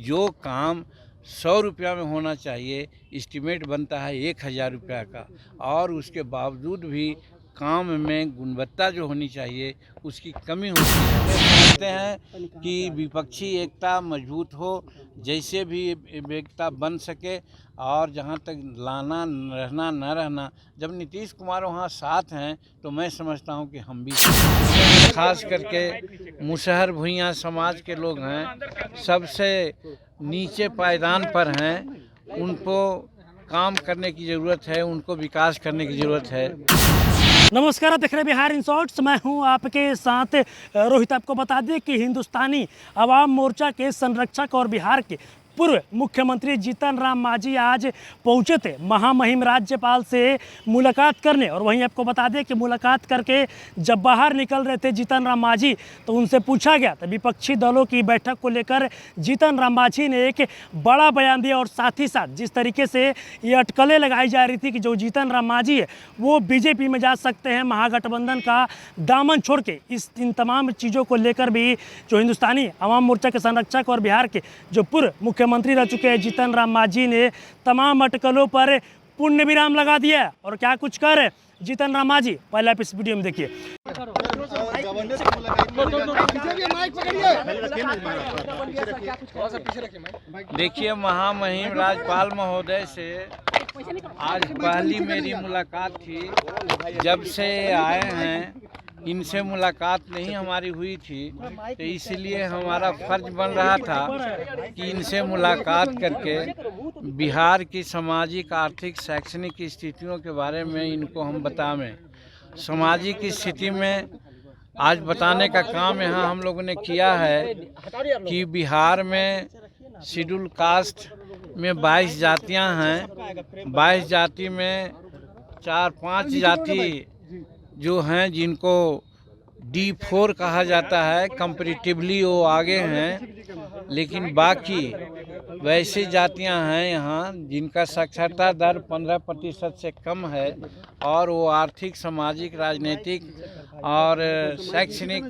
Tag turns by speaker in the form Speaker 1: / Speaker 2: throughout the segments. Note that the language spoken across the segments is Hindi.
Speaker 1: जो काम 100 रुपया में होना चाहिए एस्टीमेट बनता है 1000 रुपया का, और उसके बावजूद भी काम में गुणवत्ता जो होनी चाहिए उसकी कमी होती है। समझते हैं कि विपक्षी एकता मजबूत हो, जैसे भी एकता बन सके, और जहां तक लाना रहना न रहना, जब नीतीश कुमार वहां साथ हैं तो मैं समझता हूं कि हम भी खास करके मुसहर भुइयां समाज के लोग हैं, सबसे नीचे पायदान पर हैं, उनको काम करने की ज़रूरत है, उनको विकास करने की ज़रूरत है।
Speaker 2: नमस्कार, आप देख रहे हैं बिहार इन शॉर्ट्स। मैं हूं आपके साथ रोहित। आपको बता दें कि हिंदुस्तानी अवाम मोर्चा के संरक्षक और बिहार के पूर्व मुख्यमंत्री जीतन राम मांझी आज पहुंचे थे महामहिम राज्यपाल से मुलाकात करने। और वहीं आपको बता दें कि मुलाकात करके जब बाहर निकल रहे थे जीतन राम मांझी, तो उनसे पूछा गया तो विपक्षी दलों की बैठक को लेकर जीतन राम मांझी ने एक बड़ा बयान दिया। और साथ ही साथ जिस तरीके से ये अटकलें लगाई जा रही थी कि जो जीतन राम मांझी है वो बीजेपी में जा सकते हैं, महागठबंधन का दामन छोड़ के, इन तमाम चीज़ों को लेकर भी जो हिंदुस्तानी अवाम मोर्चा के संरक्षक और बिहार के जो पूर्व मुख्यमंत्री रह चुके हैं जीतन राम मांझी ने तमाम अटकलों पर पूर्ण विराम लगा दिया। और क्या कुछ कर रहे जीतन राम मांझी, पहले आप इस वीडियो में देखिए।
Speaker 1: देखिए, महामहिम राज्यपाल महोदय से आज पहली मेरी मुलाकात थी। जब से आए हैं इनसे मुलाकात नहीं हमारी हुई थी, तो इसलिए हमारा फर्ज बन रहा था कि इनसे मुलाकात करके बिहार की सामाजिक, आर्थिक, शैक्षणिक स्थितियों के बारे में इनको हम बतावें। सामाजिक स्थिति में आज बताने का काम यहाँ हम लोगों ने किया है कि बिहार में शेड्यूल कास्ट में 22 जातियाँ हैं। 22 जाति में 4-5 जाति जो हैं जिनको D4 कहा जाता है, कंपैरेटिवली वो आगे हैं, लेकिन बाकी वैसी जातियां हैं यहाँ जिनका साक्षरता दर 15% से कम है, और वो आर्थिक, सामाजिक, राजनीतिक और शैक्षणिक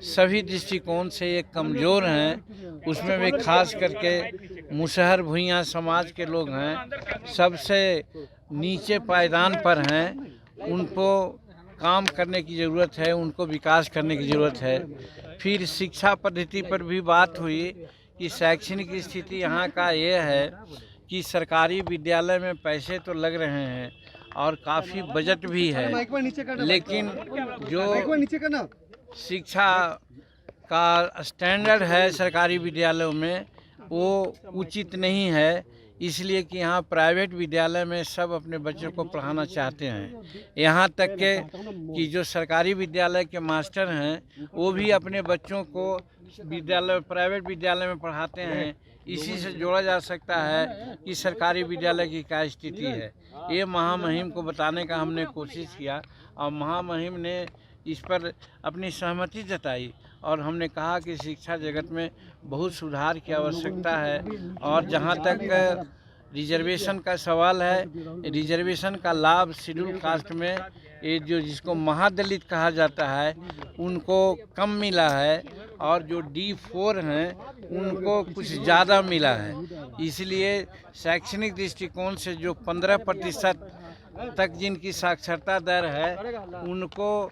Speaker 1: सभी दृष्टिकोण से ये कमज़ोर हैं। उसमें भी खास करके मुसहर भुइयां समाज के लोग हैं, सबसे नीचे पायदान पर हैं, उनको काम करने की ज़रूरत है, उनको विकास करने की ज़रूरत है। फिर शिक्षा पद्धति पर भी बात हुई कि शैक्षणिक स्थिति यहाँ का ये है कि सरकारी विद्यालय में पैसे तो लग रहे हैं और काफ़ी बजट भी है, लेकिन जो शिक्षा का स्टैंडर्ड है सरकारी विद्यालयों में वो उचित नहीं है, इसलिए कि यहाँ प्राइवेट विद्यालय में सब अपने बच्चों को पढ़ाना चाहते हैं। यहाँ तक के कि जो सरकारी विद्यालय के मास्टर हैं वो भी अपने बच्चों को प्राइवेट विद्यालय में पढ़ाते हैं। इसी से जोड़ा जा सकता है कि सरकारी विद्यालय की क्या स्थिति है। ये महामहिम को बताने का हमने कोशिश किया, और महामहिम ने इस पर अपनी सहमति जताई, और हमने कहा कि शिक्षा जगत में बहुत सुधार की आवश्यकता है। और जहाँ तक रिजर्वेशन का सवाल है, रिजर्वेशन का लाभ शेड्यूल कास्ट में ये जो जिसको महादलित कहा जाता है उनको कम मिला है, और जो D4 हैं उनको कुछ ज़्यादा मिला है। इसलिए शैक्षणिक दृष्टिकोण से जो 15% तक जिनकी साक्षरता दर है उनको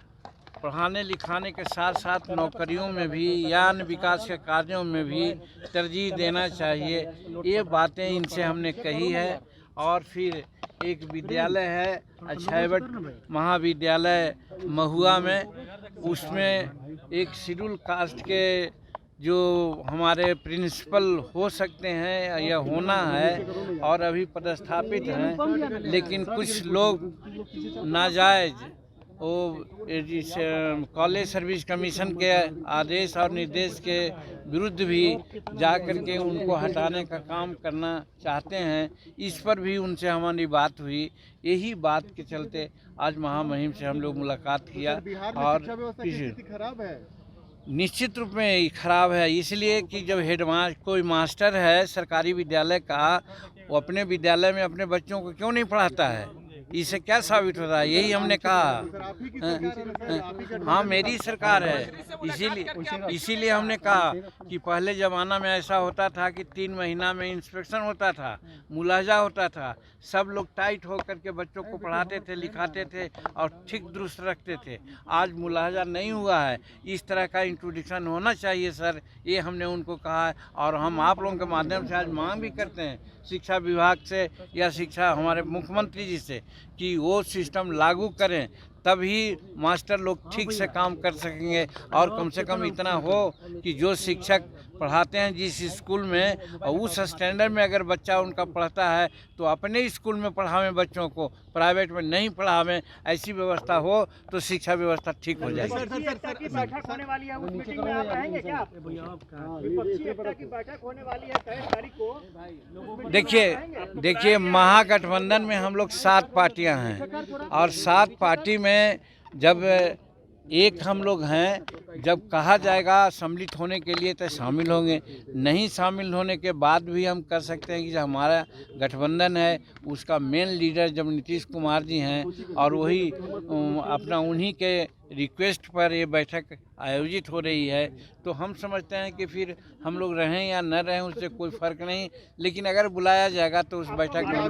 Speaker 1: पढ़ाने लिखाने के साथ साथ नौकरियों में भी या अन्य विकास के कार्यों में भी तरजीह देना चाहिए। ये बातें इनसे हमने कही है। और फिर एक विद्यालय है अक्षयवट महाविद्यालय महुआ में, उसमें एक शेड्यूल कास्ट के जो हमारे प्रिंसिपल हो सकते हैं या होना है और अभी पदस्थापित हैं, लेकिन कुछ लोग नाजायज़ वो इस कॉलेज सर्विस कमीशन के आदेश और निर्देश के विरुद्ध भी जा कर के उनको हटाने का काम करना चाहते हैं। इस पर भी उनसे हमारी बात हुई। यही बात के चलते आज महामहिम से हम लोग मुलाकात किया। और खराब है, निश्चित रूप में खराब है, इसलिए कि जब कोई मास्टर है सरकारी विद्यालय का, वो अपने विद्यालय में अपने बच्चों को क्यों नहीं पढ़ाता है? इससे क्या साबित होता है? यही हमने कहा। हाँ, मेरी सरकार है, इसीलिए हमने कहा कि पहले ज़माना में ऐसा होता था कि 3 महीना में इंस्पेक्शन होता था, मुलाजा होता था, सब लोग टाइट होकर के बच्चों को पढ़ाते थे, लिखाते थे और ठीक दुरुस्त रखते थे। आज मुलाजा नहीं हुआ है, इस तरह का इंट्रोडक्शन होना चाहिए सर, ये हमने उनको कहा है। और हम आप लोगों के माध्यम से आज मांग भी करते हैं शिक्षा विभाग से या शिक्षा हमारे मुख्यमंत्री जी से कि वो सिस्टम लागू करें, तभी मास्टर लोग ठीक से काम कर सकेंगे। और कम से कम इतना हो कि जो शिक्षक पढ़ाते हैं जिस स्कूल में, और उस स्टैंडर्ड में अगर बच्चा उनका पढ़ता है तो अपने स्कूल में पढ़ावें बच्चों को, प्राइवेट में नहीं पढ़ावें। ऐसी व्यवस्था हो तो शिक्षा व्यवस्था ठीक हो जाएगी।
Speaker 3: विपक्षी एकता की बैठक होने वाली है, उस मीटिंग में आप रहेंगे क्या? विपक्षी एकता की बैठक होने वाली है 23 तारीख को।
Speaker 1: देखिए महागठबंधन में हम लोग 7 पार्टियां हैं और 7 पार्टी में जब एक हम लोग हैं, जब कहा जाएगा सम्मिलित होने के लिए तो शामिल होंगे। नहीं शामिल होने के बाद भी हम कर सकते हैं कि जो हमारा गठबंधन है उसका मेन लीडर जब नीतीश कुमार जी हैं और वही अपना उन्हीं के रिक्वेस्ट पर ये बैठक आयोजित हो रही है, तो हम समझते हैं कि फिर हम लोग रहें या न रहें उससे कोई फ़र्क नहीं, लेकिन अगर बुलाया जाएगा तो उस बैठक में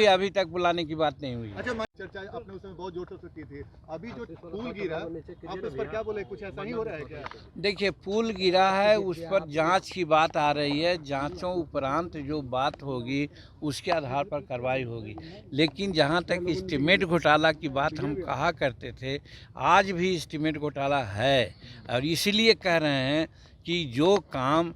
Speaker 1: अभी तक बुलाने की बात नहीं हुई।
Speaker 4: अच्छा, चर्चा आपने उसमें बहुत जोर से की थी, अभी जो पुल गिरा आप उस पर क्या बोले, कुछ ऐसा ही हो रहा है क्या?
Speaker 1: देखिए, पुल गिरा है, उस पर जांच की बात आ रही है, जांचों उपरांत जो बात होगी उसके आधार पर कार्रवाई होगी। लेकिन जहां तक एस्टीमेट घोटाला की बात हम कहा करते थे, आज भी एस्टीमेट घोटाला है और इसीलिए कह रहे हैं कि जो काम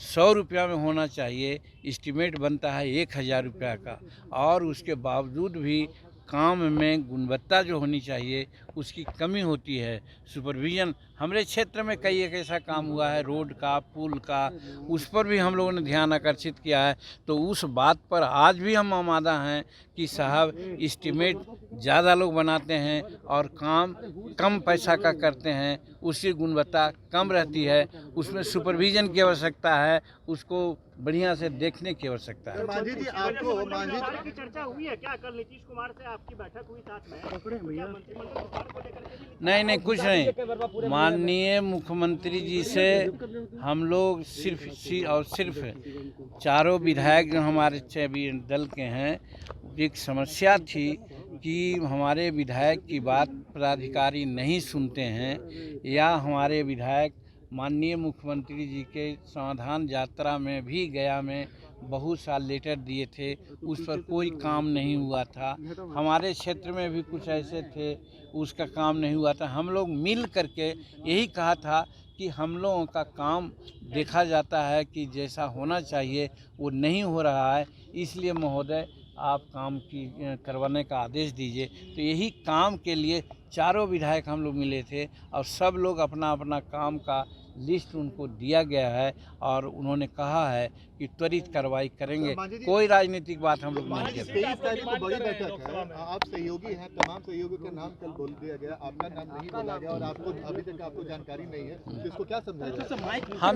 Speaker 1: 100 रुपया में होना चाहिए, एस्टीमेट बनता है 1000 रुपया का, और उसके बावजूद भी काम में गुणवत्ता जो होनी चाहिए उसकी कमी होती है। सुपरविज़न हमारे क्षेत्र में कई एक ऐसा काम हुआ है, रोड का, पुल का, उस पर भी हम लोगों ने ध्यान आकर्षित किया है। तो उस बात पर आज भी हम आमादा हैं कि साहब एस्टीमेट ज़्यादा लोग बनाते हैं और काम कम पैसा का करते हैं, उसकी गुणवत्ता कम रहती है, उसमें सुपरविज़न की आवश्यकता है, उसको बढ़िया से देखने की आवश्यकता है।
Speaker 4: मांझी जी, आपको मांझी
Speaker 3: की चर्चा हुई है क्या? कल नीतीश कुमार से आपकी बैठक हुई साथ में, मंत्रिमंडल को लेकर के?
Speaker 1: नहीं, कुछ नहीं। माननीय मुख्यमंत्री जी से हम लोग सिर्फ चारों विधायक जो हमारे 6 दल के हैं, एक समस्या थी कि हमारे विधायक की बात पदाधिकारी नहीं सुनते हैं, या हमारे विधायक माननीय मुख्यमंत्री जी के समाधान यात्रा में भी गया में बहुत सा लेटर दिए थे, उस पर कोई काम नहीं हुआ था। हमारे क्षेत्र में भी कुछ ऐसे थे, उसका काम नहीं हुआ था। हम लोग मिल करके यही कहा था कि हम लोगों का काम देखा जाता है कि जैसा होना चाहिए वो नहीं हो रहा है, इसलिए महोदय आप काम की करवाने का आदेश दीजिए। तो यही काम के लिए चारों विधायक हम लोग मिले थे और सब लोग अपना अपना काम का लिस्ट उनको दिया गया है और उन्होंने कहा है कि त्वरित कार्रवाई करेंगे। कोई राजनीतिक बात हम लोग नहीं करते।
Speaker 4: 23 तारीख को बड़ी बैठक है, आप सहयोगी हैं, तमाम सहयोगियों का नाम कल बोल दिया गया, आपका नाम नहीं बोला गया और आपको अभी तक आपको जानकारी नहीं है, तो इसको क्या समझाया?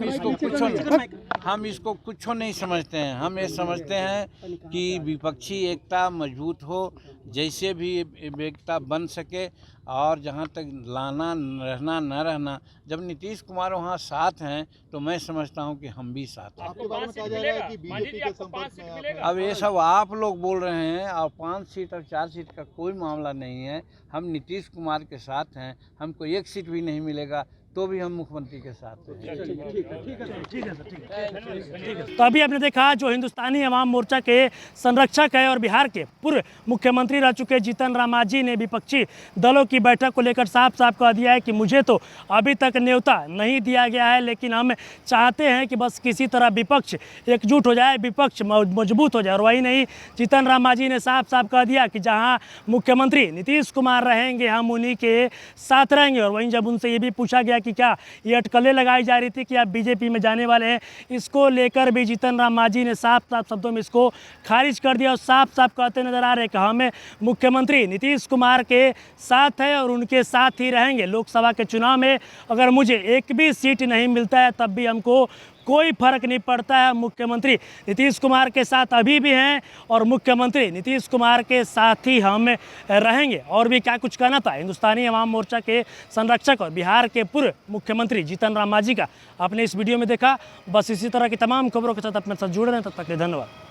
Speaker 1: हम इसको कुछ नहीं समझते हैं। हम ये समझते हैं कि विपक्षी एकता मजबूत हो, जैसे भी एकता बन सके, और जहाँ तक लाना रहना न रहना, जब नीतीश कुमार वहाँ साथ हैं तो मैं समझता हूँ कि हम भी साथ हैं।
Speaker 4: आपके बारे में कहा जा रहा है कि बीजेपी के संपर्क में आप हैं।
Speaker 1: अब ये सब आप लोग बोल रहे हैं, और 5 सीट और 4 सीट का कोई मामला नहीं है। हम नीतीश कुमार के साथ हैं, हमको 1 सीट भी नहीं मिलेगा तो भी हम मुख्यमंत्री के साथ हैं।
Speaker 2: ठीक है। तो अभी आपने देखा जो हिंदुस्तानी अवाम मोर्चा के संरक्षक है और बिहार के पूर्व मुख्यमंत्री रह चुके जीतन राम मांझी ने विपक्षी दलों की बैठक को लेकर साफ साफ कह दिया है कि मुझे तो अभी तक न्योता नहीं दिया गया है, लेकिन हम चाहते हैं कि बस किसी तरह विपक्ष एकजुट हो जाए, विपक्ष मजबूत हो जाए। और वही नहीं, जीतन राम मांझी ने साफ साफ कह दिया कि जहाँ मुख्यमंत्री नीतीश कुमार रहेंगे हम उन्हीं के साथ रहेंगे। और वहीं जब उनसे ये भी पूछा गया कि क्या ये अटकलें लगाई जा रही थी कि आप बीजेपी में जाने वाले हैं, इसको लेकर भी जीतन राम मांझी ने साफ साफ शब्दों में इसको खारिज कर दिया और साफ साफ कहते नजर आ रहे हैं कि हमें मुख्यमंत्री नीतीश कुमार के साथ है और उनके साथ ही रहेंगे। लोकसभा के चुनाव में अगर मुझे एक भी सीट नहीं मिलता है तब भी हमको कोई फर्क नहीं पड़ता है। मुख्यमंत्री नीतीश कुमार के साथ अभी भी हैं और मुख्यमंत्री नीतीश कुमार के साथ ही हम रहेंगे। और भी क्या कुछ कहना था हिंदुस्तानी अवाम मोर्चा के संरक्षक और बिहार के पूर्व मुख्यमंत्री जीतन राम मांझी का आपने इस वीडियो में देखा। बस इसी तरह की तमाम खबरों के साथ अपने साथ जुड़े रहें, तब तक के लिए धन्यवाद।